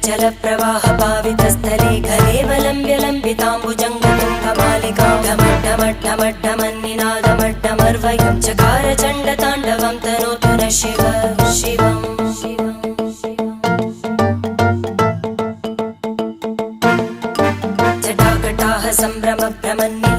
जलप्रवाह पावितस्थले कलेवलम्ब्य लम्बिताम्बुजङ्गतुङ्गमालिकां ढमड्ढमड्ढमड्ढमन्निनादमड्ढमर्वयं चकार चण्डताण्डवं तनोतु न शिव शिवम् जटाकटाः सम्भ्रमभ्रमन्नि